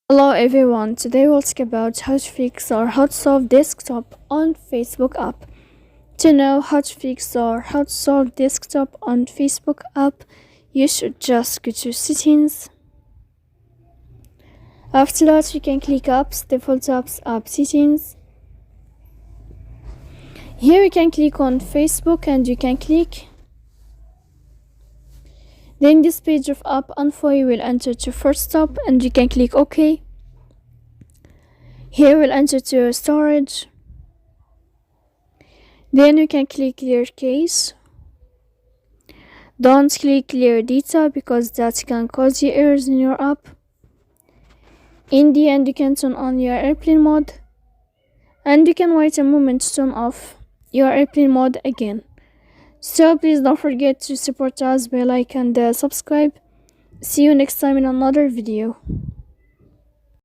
Hello everyone, today we'll talk about how to fix or how to solve desktop on Facebook app. To know how to fix or how to solve desktop on Facebook app, you should just go to settings. After that, you can click apps, default apps, app settings. Here you can click on Facebook and you can click. Then this page of app info, you will enter to first stop and you can click OK. Here we'll enter to storage. Then you can click clear cache. Don't click clear data because that can cause you errors in your app. In the end, you can turn on your airplane mode and you can wait a moment to turn off your airplane mode again. So please don't forget to support us by like and subscribe. See you next time in another video.